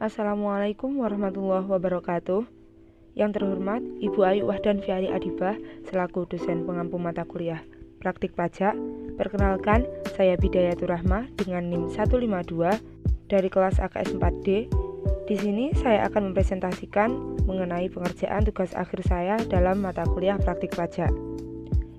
Assalamualaikum warahmatullahi wabarakatuh. Yang terhormat Ibu Ayu Wahdan Fiari Adibah selaku dosen pengampu mata kuliah Praktik Pajak. Perkenalkan, saya Bidayatur Rahmah dengan NIM 152 dari kelas AKS 4D. Di sini saya akan mempresentasikan mengenai pengerjaan tugas akhir saya dalam mata kuliah Praktik Pajak.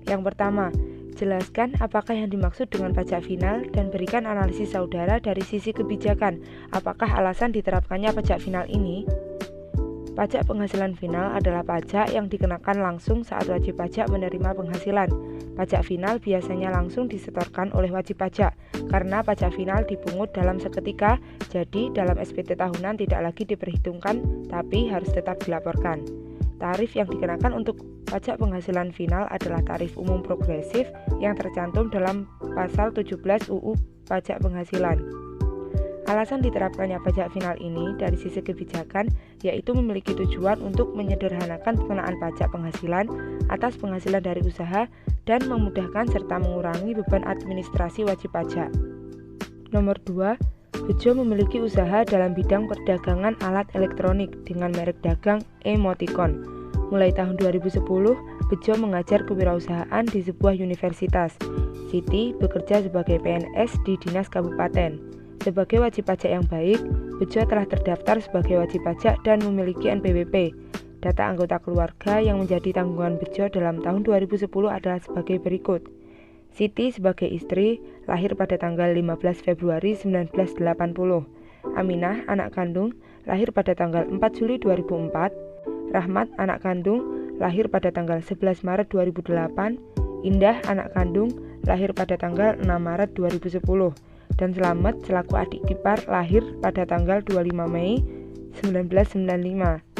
Yang pertama, jelaskan apakah yang dimaksud dengan pajak final dan berikan analisis saudara dari sisi kebijakan. Apakah alasan diterapkannya pajak final ini? Pajak penghasilan final adalah pajak yang dikenakan langsung saat wajib pajak menerima penghasilan. Pajak final biasanya langsung disetorkan oleh wajib pajak karena pajak final dipungut dalam seketika, jadi dalam SPT tahunan tidak lagi diperhitungkan tapi harus tetap dilaporkan. Tarif yang dikenakan untuk pajak penghasilan final adalah tarif umum progresif yang tercantum dalam pasal 17 UU Pajak Penghasilan. Alasan diterapkannya pajak final ini dari sisi kebijakan yaitu memiliki tujuan untuk menyederhanakan pengenaan pajak penghasilan atas penghasilan dari usaha dan memudahkan serta mengurangi beban administrasi wajib pajak. Nomor 2, Bejo memiliki usaha dalam bidang perdagangan alat elektronik dengan merek dagang Emoticon. Mulai tahun 2010, Bejo mengajar kewirausahaan di sebuah universitas. Siti bekerja sebagai PNS di Dinas Kabupaten. Sebagai wajib pajak yang baik, Bejo telah terdaftar sebagai wajib pajak dan memiliki NPWP. Data anggota keluarga yang menjadi tanggungan Bejo dalam tahun 2010 adalah sebagai berikut. Siti sebagai istri, lahir pada tanggal 15 Februari 1980. Aminah, anak kandung, lahir pada tanggal 4 Juli 2004. Rahmat, anak kandung, lahir pada tanggal 11 Maret 2008. Indah, anak kandung, lahir pada tanggal 6 Maret 2010. Dan Selamat selaku adik ipar lahir pada tanggal 25 Mei 1995.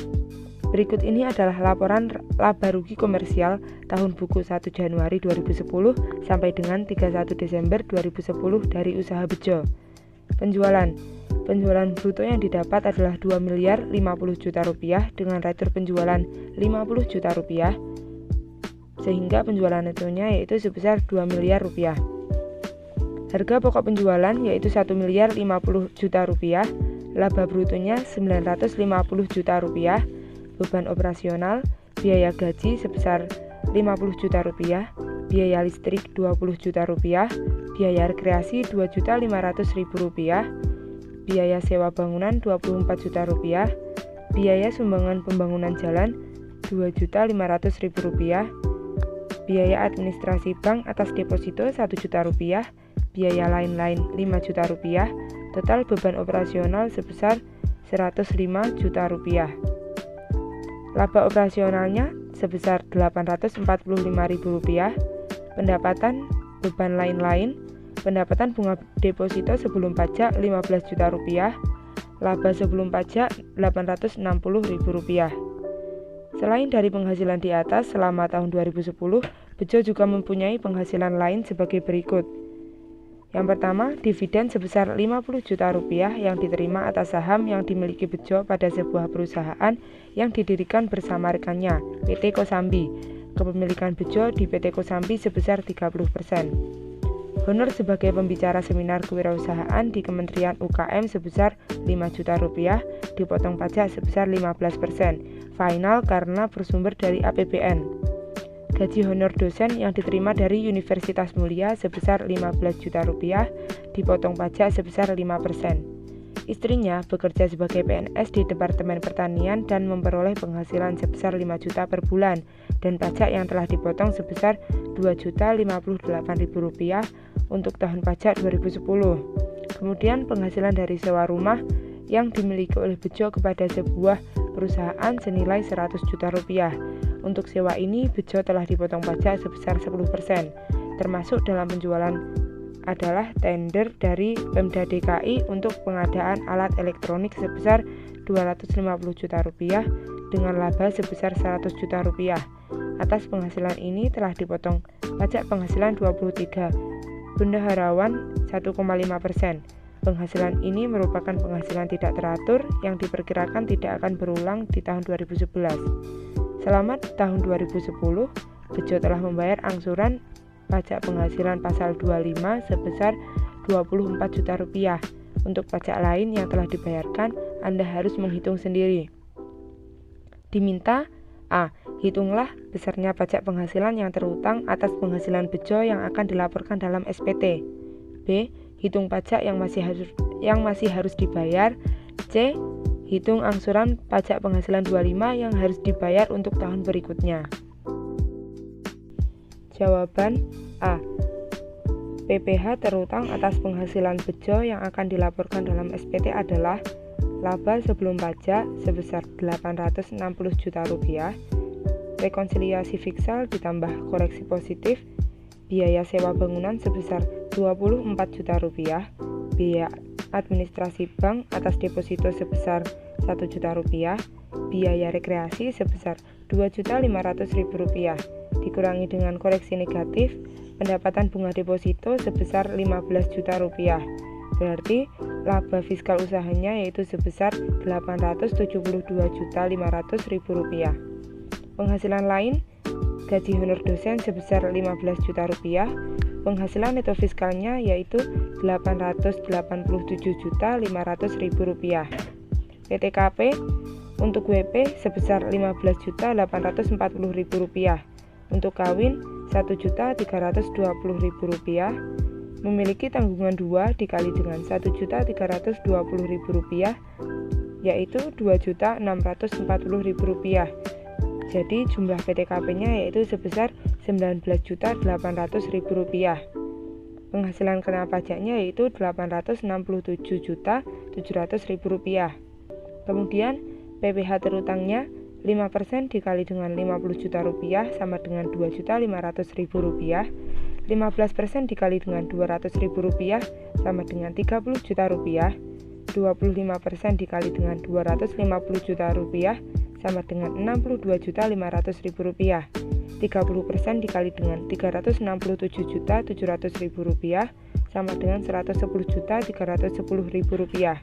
Berikut ini adalah laporan laba rugi komersial tahun buku 1 Januari 2010 sampai dengan 31 Desember 2010 dari usaha Bejo. Penjualan bruto yang didapat adalah 2 miliar 50 juta rupiah dengan retur penjualan 50 juta rupiah, sehingga penjualan netonya yaitu sebesar 2 miliar rupiah. Harga pokok penjualan yaitu 1 miliar 50 juta rupiah, laba brutonya 950 juta rupiah, beban operasional, biaya gaji sebesar 50 juta rupiah, biaya listrik 20 juta rupiah, biaya rekreasi 2.500.000 rupiah, biaya sewa bangunan 24 juta rupiah, biaya sumbangan pembangunan jalan 2.500.000 rupiah, biaya administrasi bank atas deposito 1 juta rupiah, biaya lain-lain 5 juta rupiah, total beban operasional sebesar 105 juta rupiah. Laba operasionalnya sebesar Rp845.000, pendapatan beban lain-lain, pendapatan bunga deposito sebelum pajak Rp15 juta, laba sebelum pajak Rp860.000. Selain dari penghasilan di atas selama tahun 2010, Bejo juga mempunyai penghasilan lain sebagai berikut. Yang pertama, dividen sebesar Rp50 juta yang diterima atas saham yang dimiliki Bejo pada sebuah perusahaan yang didirikan bersama rekannya, PT Kosambi. Kepemilikan Bejo di PT Kosambi sebesar 30%. Honor sebagai pembicara seminar kewirausahaan di Kementerian UKM sebesar Rp5 juta, dipotong pajak sebesar 15%. Final karena bersumber dari APBN. Gaji honor dosen yang diterima dari Universitas Mulia sebesar Rp15 juta, dipotong pajak sebesar 5%. Istrinya bekerja sebagai PNS di Departemen Pertanian dan memperoleh penghasilan sebesar 5 juta per bulan dan pajak yang telah dipotong sebesar Rp2.058.000 untuk tahun pajak 2010. Kemudian penghasilan dari sewa rumah yang dimiliki oleh Bejo kepada sebuah perusahaan senilai Rp100 juta. Untuk sewa ini, Bejo telah dipotong pajak sebesar 10%, termasuk dalam penjualan adalah tender dari Pemda DKI untuk pengadaan alat elektronik sebesar Rp250 juta dengan laba sebesar Rp100 juta. Atas penghasilan ini telah dipotong pajak penghasilan 23, bendaharawan 1,5%. Penghasilan ini merupakan penghasilan tidak teratur yang diperkirakan tidak akan berulang di tahun 2011. Selama tahun 2010, Bejo telah membayar angsuran pajak penghasilan pasal 25 sebesar Rp24 juta. Untuk pajak lain yang telah dibayarkan Anda harus menghitung sendiri. Diminta: A. Hitunglah besarnya pajak penghasilan yang terutang atas penghasilan bejo yang akan dilaporkan dalam SPT. B. Hitung pajak yang masih harus dibayar. C. Hitung angsuran pajak penghasilan 25 yang harus dibayar untuk tahun berikutnya. Jawaban A. PPh terutang atas penghasilan bejo yang akan dilaporkan dalam SPT adalah laba sebelum pajak sebesar Rp860 juta, rekonsiliasi fiskal ditambah koreksi positif, biaya sewa bangunan sebesar Rp24 juta, biaya administrasi bank atas deposito sebesar Rp1 juta, biaya rekreasi sebesar Rp2.500.000, dikurangi dengan koreksi negatif, pendapatan bunga deposito sebesar Rp15 juta. Berarti laba fiskal usahanya yaitu sebesar Rp872.500.000. Penghasilan lain, gaji honor dosen sebesar Rp15 juta, penghasilan neto fiskalnya yaitu Rp887.500.000. PTKP untuk WP sebesar Rp15.840.000, untuk kawin Rp1.320.000, memiliki tanggungan 2 dikali dengan Rp1.320.000 yaitu Rp2.640.000. Jadi jumlah PTKP-nya yaitu sebesar Rp19.800.000. Penghasilan kena pajaknya yaitu Rp867.700.000. Kemudian PPh terutangnya 5% dikali dengan Rp50 juta sama dengan Rp2.500.000. 15% dikali dengan Rp200.000 sama dengan Rp30 juta. 25% dikali dengan Rp250 juta sama dengan Rp62.500.000. 30% dikali dengan Rp367.700.000 sama dengan Rp110.310.000.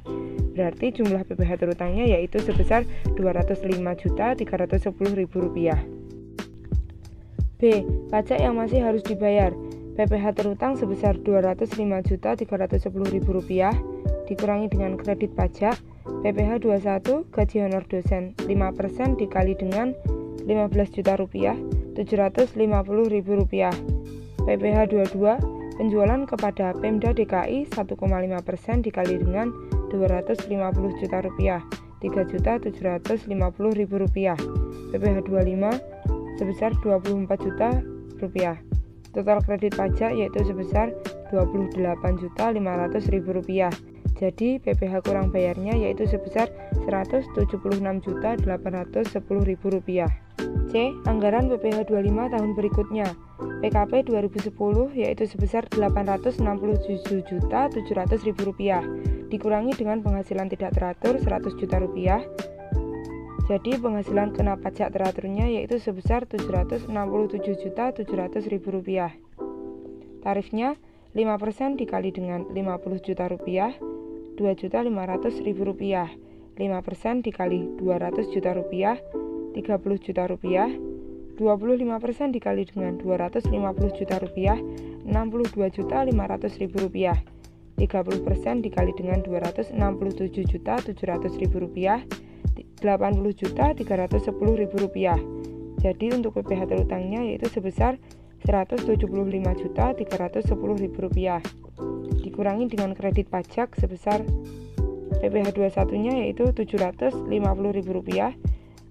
Berarti jumlah PPh terutangnya yaitu sebesar Rp205.310.000. B. Pajak yang masih harus dibayar. PPh terutang sebesar Rp205.310.000 dikurangi dengan kredit pajak. PPh 21 gaji honor dosen 5% dikali dengan Rp15 juta, Rp750.000. PPh 22 penjualan kepada Pemda DKI 1,5% dikali dengan Rp250 juta, Rp3.750.000. PPh 25 sebesar Rp24 juta. Total kredit pajak yaitu sebesar Rp28.500.000. Jadi PPh kurang bayarnya yaitu sebesar Rp176.810.000. C. Anggaran PPh 25 tahun berikutnya. PKP 2010 yaitu sebesar Rp867.700.000 dikurangi dengan penghasilan tidak teratur Rp100 juta. Jadi penghasilan kena pajak teraturnya yaitu sebesar Rp767.700.000. Tarifnya 5% dikali dengan Rp50 juta, Rp2.500.000. 5% dikali Rp200 juta, Rp30 juta. 25% dikali dengan Rp250 juta, Rp62.500.000. 30% dikali dengan Rp267.700.000, Rp80.310.000. Jadi untuk PPh terutangnya yaitu sebesar Rp175.310.000 dikurangi dengan kredit pajak sebesar PPh 21-nya yaitu Rp750.000,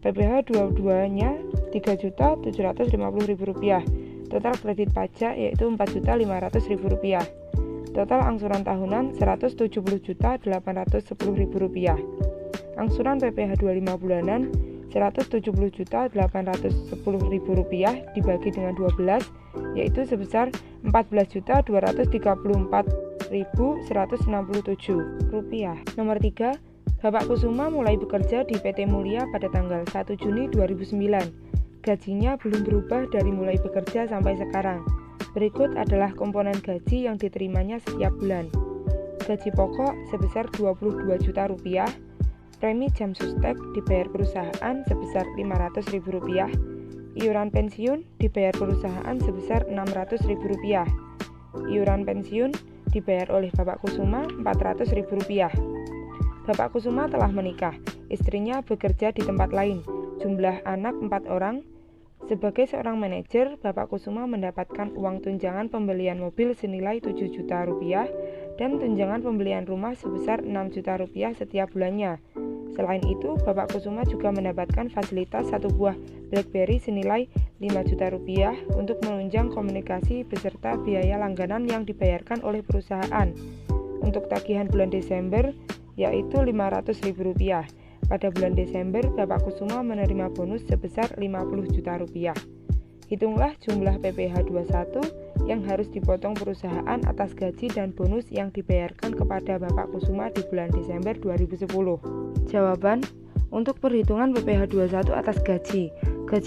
PPh 22-nya Rp3.750.000. Total kredit pajak yaitu Rp4.500.000. Total angsuran tahunan Rp170.810.000. Angsuran PPh 25 bulanan Rp170.810.000 dibagi dengan 12 yaitu sebesar Rp14.234.167. Nomor 3, Bapak Kusuma mulai bekerja di PT Mulia pada tanggal 1 Juni 2009. Gajinya belum berubah dari mulai bekerja sampai sekarang. Berikut adalah komponen gaji yang diterimanya setiap bulan. Gaji pokok sebesar Rp22 juta, premi jam sustek dibayar perusahaan sebesar Rp500.000, iuran pensiun dibayar perusahaan sebesar Rp600.000, iuran pensiun dibayar oleh Bapak Kusuma Rp400.000. Bapak Kusuma telah menikah. Istrinya bekerja di tempat lain. Jumlah anak 4 orang. Sebagai seorang manajer, Bapak Kusuma mendapatkan uang tunjangan pembelian mobil senilai 7 juta rupiah dan tunjangan pembelian rumah sebesar 6 juta rupiah setiap bulannya. Selain itu, Bapak Kusuma juga mendapatkan fasilitas satu buah BlackBerry senilai 5 juta rupiah untuk menunjang komunikasi beserta biaya langganan yang dibayarkan oleh perusahaan. Untuk tagihan bulan Desember yaitu Rp500.000. Pada bulan Desember, Bapak Kusuma menerima bonus sebesar 50 juta rupiah. Hitunglah jumlah PPh 21 yang harus dipotong perusahaan atas gaji dan bonus yang dibayarkan kepada Bapak Kusuma di bulan Desember 2010. Jawaban, untuk perhitungan PPh 21 atas gaji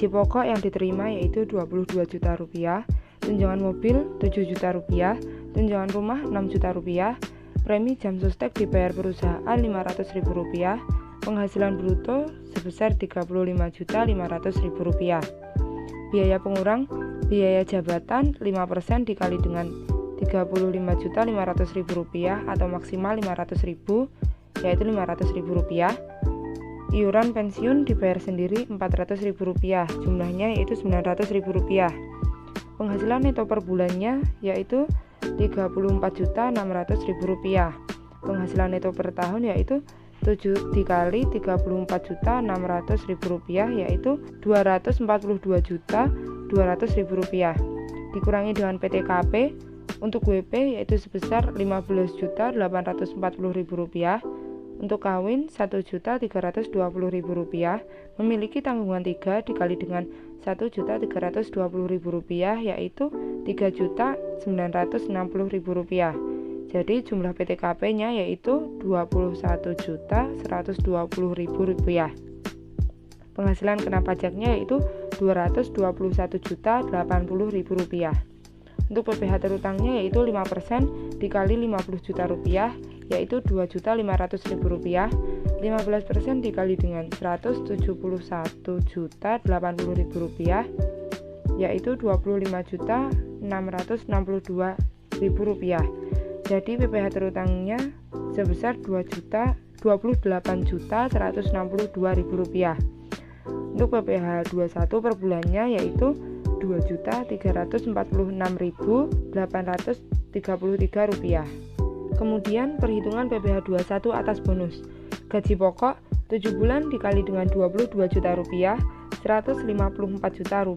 pokok yang diterima yaitu 22 juta rupiah, tunjangan mobil 7 juta rupiah, tunjangan rumah 6 juta rupiah, premi jam sostek dibayar perusahaan Rp500.000, penghasilan bruto sebesar Rp35.500.000. Biaya pengurang, biaya jabatan 5% dikali dengan Rp35.500.000 atau maksimal Rp500.000, yaitu Rp500.000. Iuran pensiun dibayar sendiri Rp400.000, jumlahnya yaitu Rp900.000. Penghasilan neto per bulannya yaitu Rp34.600.000. Penghasilan neto per tahun yaitu 7 dikali Rp34.600.000 yaitu Rp242.200.000 dikurangi dengan PTKP. Untuk WP yaitu sebesar Rp15.840.000. Untuk kawin Rp1.320.000. Memiliki tanggungan 3 dikali dengan Rp1.320.000 yaitu Rp3.960.000. Jadi jumlah PTKP-nya yaitu Rp21.120.000. Penghasilan kena pajaknya yaitu Rp221.080.000. Untuk PPh terutangnya yaitu 5% dikali Rp50 juta yaitu Rp2.500.000. 15% dikali dengan Rp171.080.000 yaitu Rp25.662.000. Jadi PPh terutangnya sebesar Rp28.162.000. Untuk PPh 21 per bulannya yaitu Rp2.346.833. Kemudian perhitungan PPh 21 atas bonus. Gaji pokok 7 bulan dikali dengan Rp22 juta, Rp154 juta.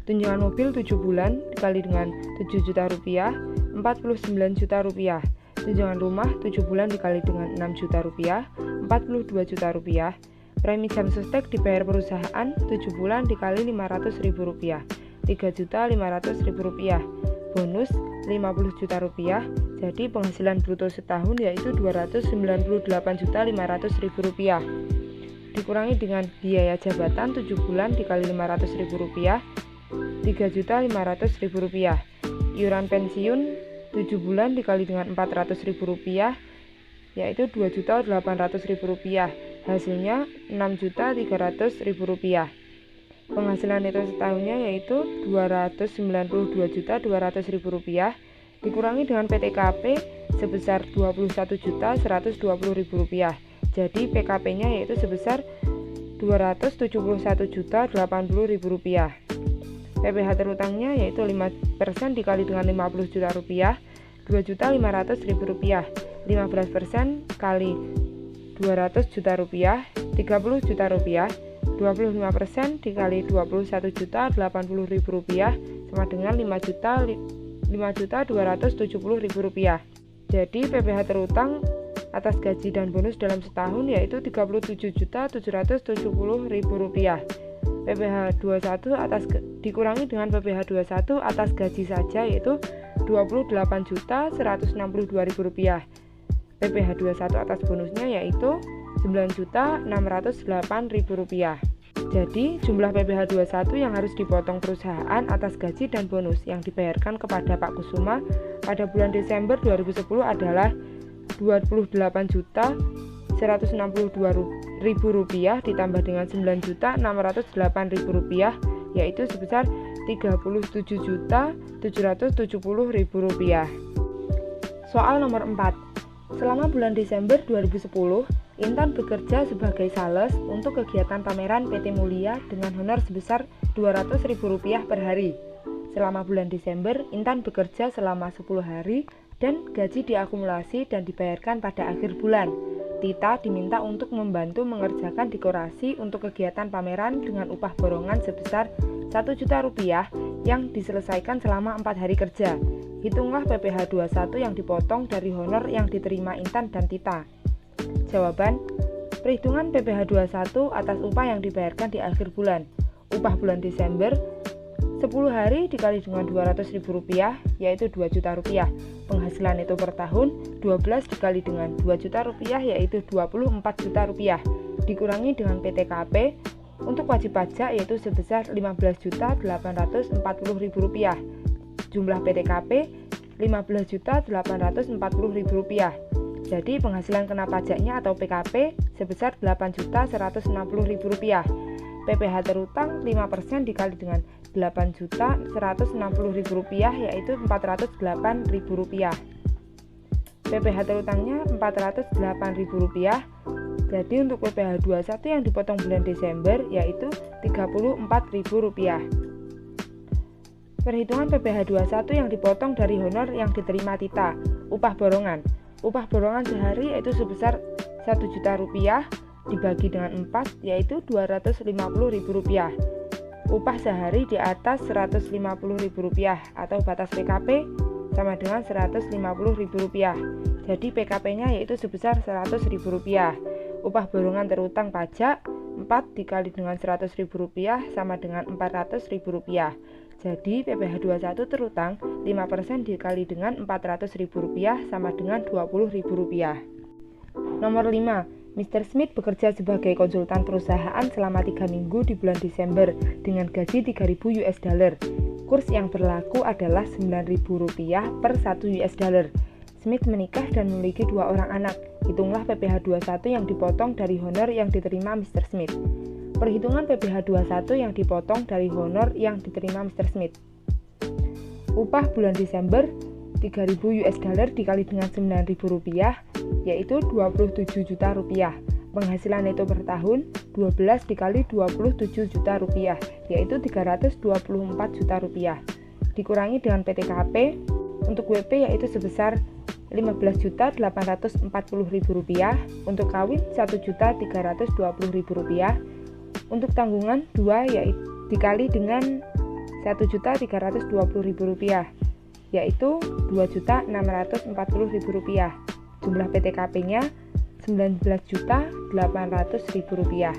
Tunjangan mobil 7 bulan dikali dengan Rp7 juta, Rp49 juta. Tunjangan rumah 7 bulan dikali dengan Rp6 juta, Rp42 juta. Premi jam sostek dibayar perusahaan 7 bulan dikali Rp500.000, Rp3.500.000. Bonus Rp50 juta. Jadi penghasilan bruto setahun yaitu Rp298.500.000. Dikurangi dengan biaya jabatan 7 bulan dikali Rp500.000, Rp3.500.000. Iuran pensiun 7 bulan dikali dengan Rp400.000 yaitu Rp2.800.000. Hasilnya Rp6.300.000. Penghasilan neto setahunnya yaitu Rp292.200.000 dikurangi dengan PTKP sebesar Rp21.120.000. Jadi PKP-nya yaitu sebesar Rp271.080.000. PPh terutangnya yaitu 5% dikali dengan Rp50 juta, Rp2.500.000. 15% kali Rp200 juta, Rp30 juta. 25% dikali Rp21.080.000 sama dengan Rp5.270.000. Jadi PPh terutang atas gaji dan bonus dalam setahun yaitu Rp37.770.000. PPh 21 dikurangi dengan PPh 21 atas gaji saja yaitu Rp28.162.000. PPh 21 atas bonusnya yaitu Rp9.608.000. Jadi, jumlah PPh 21 yang harus dipotong perusahaan atas gaji dan bonus yang dibayarkan kepada Pak Kusuma pada bulan Desember 2010 adalah Rp27.162.000 ditambah dengan Rp9.608.000 yaitu sebesar Rp37.770.000. Soal nomor 4. Selama bulan Desember 2010, Intan bekerja sebagai sales untuk kegiatan pameran PT Mulia dengan honor sebesar Rp200.000 per hari. Selama bulan Desember, Intan bekerja selama 10 hari dan gaji diakumulasi dan dibayarkan pada akhir bulan. Tita diminta untuk membantu mengerjakan dekorasi untuk kegiatan pameran dengan upah borongan sebesar Rp1 juta yang diselesaikan selama 4 hari kerja. Hitunglah PPh 21 yang dipotong dari honor yang diterima Intan dan Tita. Jawaban: perhitungan PPh 21 atas upah yang dibayarkan di akhir bulan. Upah bulan Desember 10 hari dikali dengan Rp200.000 yaitu Rp2 juta. Penghasilan itu per tahun 12 dikali dengan Rp2 juta yaitu Rp24 juta. Dikurangi dengan PTKP untuk wajib pajak yaitu sebesar Rp15.840.000. Jumlah PTKP Rp15.840.000. Jadi penghasilan kena pajaknya atau PKP sebesar Rp8.160.000. PPh terutang 5% dikali dengan Rp8.160.000 yaitu Rp408.000. PPh terutangnya Rp408.000. Jadi untuk PPh 21 yang dipotong bulan Desember yaitu Rp34.000. Perhitungan PPh 21 yang dipotong dari honor yang diterima Tita. Upah borongan. Upah borongan sehari yaitu sebesar Rp1 juta dibagi dengan 4 yaitu Rp250.000. Upah sehari di atas Rp150.000 atau batas PKP sama dengan Rp150.000. Jadi PKP-nya yaitu sebesar Rp100.000. Upah borongan terutang pajak 4 dikali dengan Rp100.000 sama dengan Rp400.000. Jadi PPh 21 terutang 5% dikali dengan Rp400.000 sama dengan Rp20.000. Nomor 5. Mr. Smith bekerja sebagai konsultan perusahaan selama 3 minggu di bulan Desember dengan gaji $3.000. Kurs yang berlaku adalah Rp9.000 per $1. Smith menikah dan memiliki 2 orang anak. Hitunglah PPh 21 yang dipotong dari honor yang diterima Mr. Smith. Perhitungan PPh 21 yang dipotong dari honor yang diterima Mr. Smith. Upah bulan Desember $3.000 dikali dengan Rp9.000 yaitu Rp27 juta. Penghasilan itu per tahun 12 dikali Rp27 juta yaitu Rp324 juta. Dikurangi dengan PTKP untuk WP yaitu sebesar Rp15.840.000, untuk kawin Rp1.320.000. Untuk tanggungan 2 yaitu dikali dengan Rp1.320.000 yaitu Rp2.640.000. Jumlah PTKP-nya Rp19.800.000.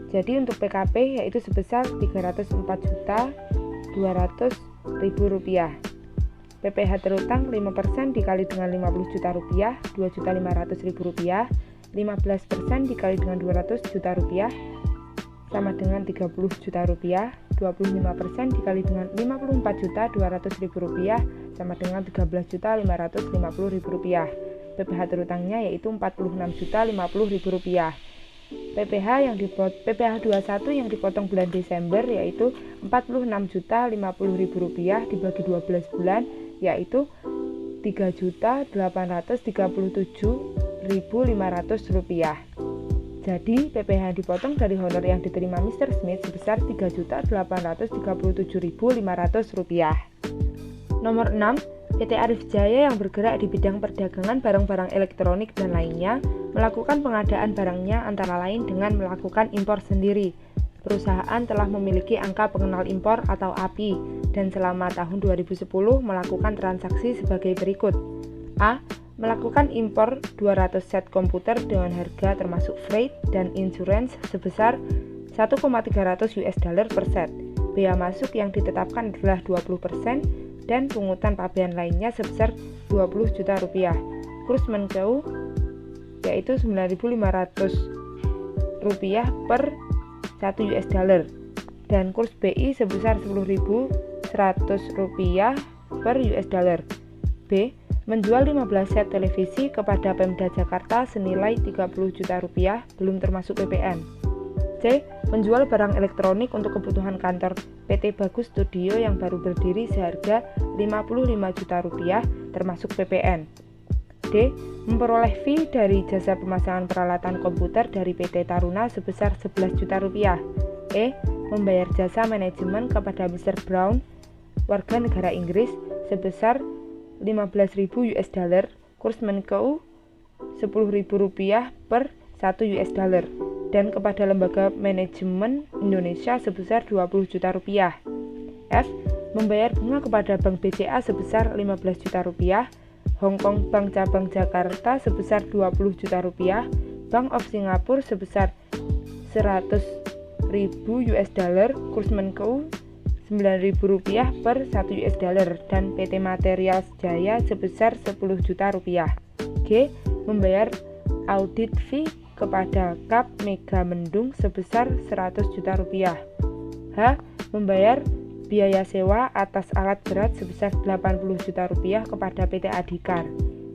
Jadi untuk PKP yaitu sebesar Rp304.200.000. PPh terutang 5% dikali dengan Rp50 juta, Rp2.500.000. 15% dikali dengan Rp200 juta sama dengan Rp30 juta. 25% dikali dengan Rp54.200.000 sama dengan Rp13.550.000. PPh terutangnya yaitu Rp46.050.000. PPh 21 yang dipotong bulan Desember yaitu Rp46.050.000 dibagi 12 bulan yaitu Rp3.837.500. Jadi PPh yang dipotong dari honor yang diterima Mr. Smith sebesar Rp3.837.500. Nomor 6. PT Arif Jaya yang bergerak di bidang perdagangan barang-barang elektronik dan lainnya melakukan pengadaan barangnya antara lain dengan melakukan impor sendiri. Perusahaan telah memiliki angka pengenal impor atau API dan selama tahun 2010 melakukan transaksi sebagai berikut. A. Melakukan impor 200 set komputer dengan harga termasuk freight dan insurance sebesar $1,300 per set. Bea masuk yang ditetapkan adalah 20% dan pungutan pabean lainnya sebesar Rp20 juta. Kurs Menkeu yaitu Rp9.500 per $1 dan kurs BI sebesar Rp10.100 per $. B. Menjual 15 set televisi kepada Pemda Jakarta senilai Rp30 juta belum termasuk PPN. C. Menjual barang elektronik untuk kebutuhan kantor PT Bagus Studio yang baru berdiri seharga Rp55 juta termasuk PPN. D. D. Memperoleh fee dari jasa pemasangan peralatan komputer dari PT Taruna sebesar 11 juta rupiah. E. Membayar jasa manajemen kepada Mr. Brown, warga negara Inggris, sebesar 15.000 US dollar, kurs Menku 10.000 rupiah per 1 US dollar, dan kepada lembaga manajemen Indonesia sebesar 20 juta rupiah. F. Membayar bunga kepada Bank BCA sebesar 15 juta rupiah, Hong Kong Bank Cabang Jakarta sebesar 20 juta rupiah, Bank of Singapore sebesar 100.000 US dollar, kurs Menku 9.000 rupiah per 1 US dollar, dan PT Materials Jaya sebesar 10 juta rupiah. G. Membayar audit fee kepada KAP Mega Mendung sebesar 100 juta rupiah. H. Membayar biaya sewa atas alat berat sebesar 80 juta rupiah kepada PT Adhikar.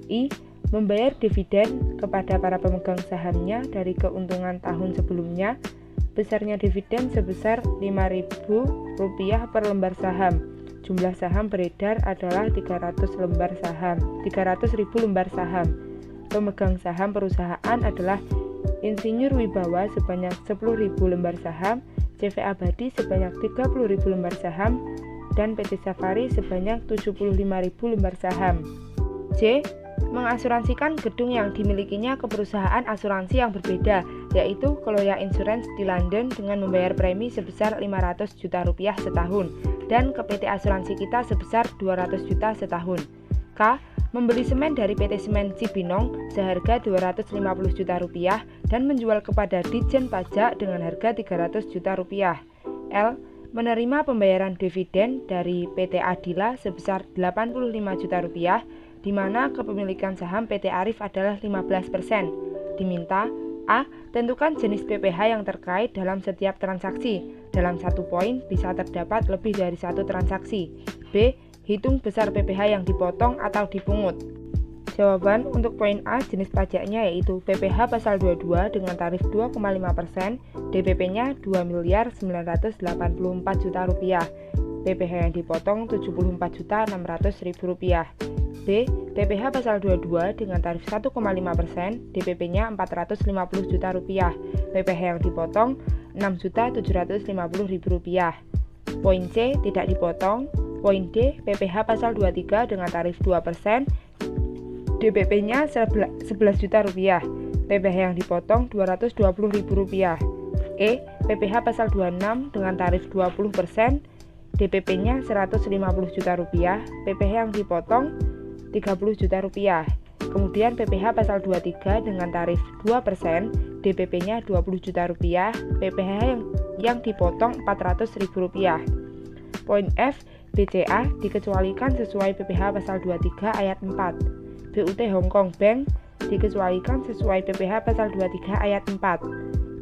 I. Membayar dividen kepada para pemegang sahamnya dari keuntungan tahun sebelumnya. Besarnya dividen sebesar Rp5.000 per lembar saham. Jumlah saham beredar adalah 300.000 lembar saham. Pemegang saham perusahaan adalah Insinyur Wibawa sebanyak 10.000 lembar saham, CV Abadi sebanyak 30.000 lembar saham, dan PT Safari sebanyak 75.000 lembar saham. C. Mengasuransikan gedung yang dimilikinya ke perusahaan asuransi yang berbeda, yaitu Koloya Insurance di London dengan membayar premi sebesar 500 juta rupiah setahun, dan ke PT Asuransi Kita sebesar 200 juta setahun. K. Membeli semen dari PT Semen Cibinong seharga 250 juta rupiah dan menjual kepada Ditjen Pajak dengan harga 300 juta rupiah. L. Menerima pembayaran dividen dari PT Adila sebesar 85 juta rupiah, di mana kepemilikan saham PT Arif adalah 15%. Diminta: A. Tentukan jenis PPh yang terkait dalam setiap transaksi. Dalam satu poin bisa terdapat lebih dari satu transaksi. B. Hitung besar PPh yang dipotong atau dipungut. Jawaban untuk poin A, jenis pajaknya yaitu PPh pasal 22 dengan tarif 2,5%, DPP-nya Rp2.984 juta rupiah. PPh yang dipotong Rp74.600.000. B. PPh pasal 22 dengan tarif 1,5%, DPP-nya Rp450 juta rupiah. PPh yang dipotong Rp6.750.000. Poin C, tidak dipotong. Poin D, PPh pasal 23 dengan tarif 2%, DPP-nya Rp11 juta rupiah. PPh yang dipotong Rp220.000. E. PPh pasal 26 dengan tarif 20%, DPP-nya Rp150 juta rupiah. PPh yang dipotong Rp30 juta rupiah. Kemudian PPh pasal 23 dengan tarif 2%, DPP-nya Rp20 juta rupiah. PPh yang dipotong Rp400.000. Poin F, BCA dikecualikan sesuai PPh pasal 23 ayat 4. BUT Hong Kong Bank dikecualikan sesuai PPh pasal 23 ayat 4.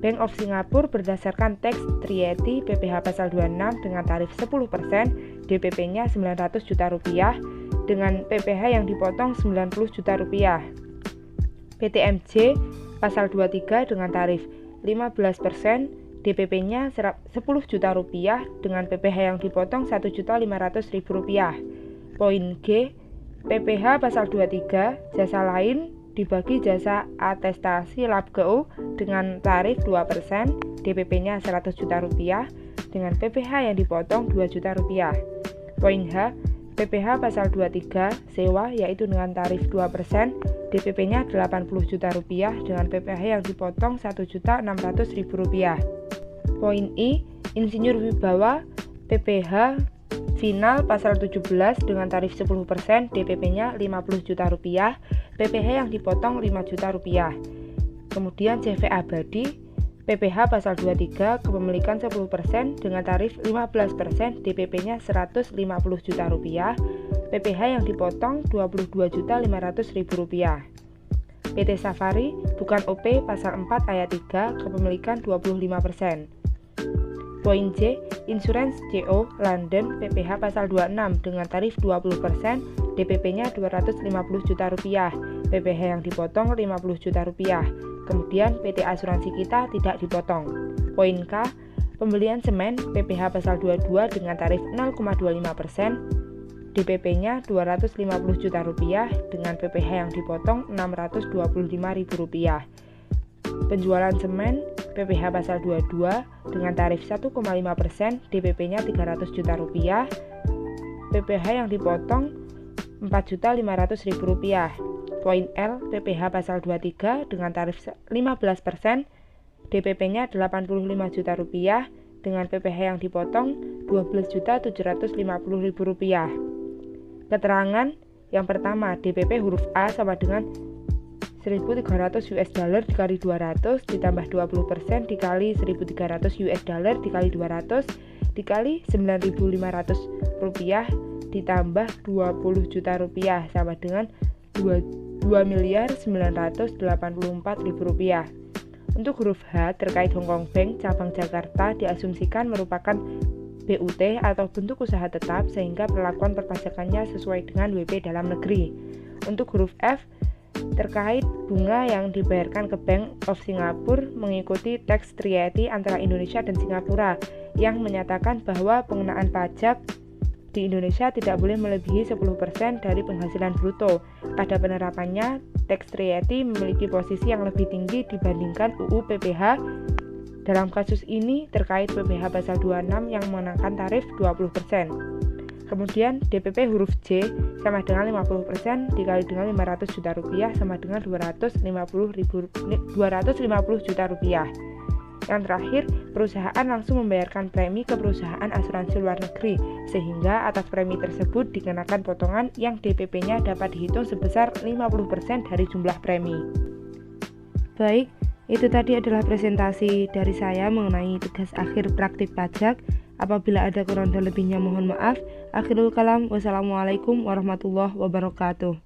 Bank of Singapore berdasarkan teks Treaty PPh pasal 26 dengan tarif 10%, DPP-nya Rp900 juta rupiah dengan PPh yang dipotong Rp90 juta rupiah. PTMJ pasal 23 dengan tarif 15%, DPP-nya Rp10 juta rupiah dengan PPh yang dipotong Rp1.500.000. Poin G, PPh pasal 23 jasa lain dibagi jasa atestasi LabGO dengan tarif 2%, DPP-nya Rp100 juta rupiah dengan PPh yang dipotong Rp2 juta rupiah. Poin H, PPh pasal 23 sewa yaitu dengan tarif 2%, DPP-nya Rp80 juta rupiah dengan PPh yang dipotong Rp1.600.000. Poin I, Insinyur Wibawa PPh final pasal 17 dengan tarif 10%, DPP-nya Rp50 juta rupiah, PPh yang dipotong Rp5 juta rupiah. Kemudian CV Abadi PPh pasal 23 kepemilikan 10% dengan tarif 15%, DPP-nya Rp150 juta rupiah, PPh yang dipotong Rp22.500.000. PT Safari bukan OP pasal 4 ayat 3 kepemilikan 25%. Poin C, Insurance CO London PPh pasal 26 dengan tarif 20%, DPP-nya Rp250 juta rupiah, PPh yang dipotong Rp50 juta rupiah. Kemudian PT Asuransi Kita tidak dipotong. Poin K, pembelian semen PPh pasal 22 dengan tarif 0,25%, DPP-nya Rp250 juta dengan PPh yang dipotong Rp625.000. Penjualan semen PPh pasal 22 dengan tarif 1,5%, DPP-nya Rp300 juta, PPh yang dipotong Rp4.500.000. Poin L PPh pasal 23 dengan tarif 15%, DPP-nya Rp85 juta dengan PPh yang dipotong Rp12.750.000. Keterangan yang pertama, DPP huruf A sama dengan $1.300 dikali 200 ditambah 20% dikali $1.300 dikali 200 dikali Rp9.500 ditambah Rp20 juta sama dengan Rp2.984.000. Untuk huruf H terkait Hong Kong Bank cabang Jakarta diasumsikan merupakan BUT atau bentuk usaha tetap sehingga perlakuan perpajakannya sesuai dengan WP dalam negeri. Untuk huruf F terkait bunga yang dibayarkan ke Bank of Singapore mengikuti tax treaty antara Indonesia dan Singapura yang menyatakan bahwa pengenaan pajak di Indonesia tidak boleh melebihi 10% dari penghasilan bruto. Pada penerapannya, tax treaty memiliki posisi yang lebih tinggi dibandingkan UU PPh. Dalam kasus ini terkait PPh pasal 26 yang mengenakan tarif 20%. Kemudian DPP huruf J sama dengan 50% dikali dengan Rp500 juta sama dengan Rp250 juta. Yang terakhir, perusahaan langsung membayarkan premi ke perusahaan asuransi luar negeri, sehingga atas premi tersebut dikenakan potongan yang DPP-nya dapat dihitung sebesar 50% dari jumlah premi. Baik, itu tadi adalah presentasi dari saya mengenai tugas akhir praktik pajak. Apabila ada kurang dan lebihnya mohon maaf. Akhirul kalam, wassalamualaikum warahmatullahi wabarakatuh.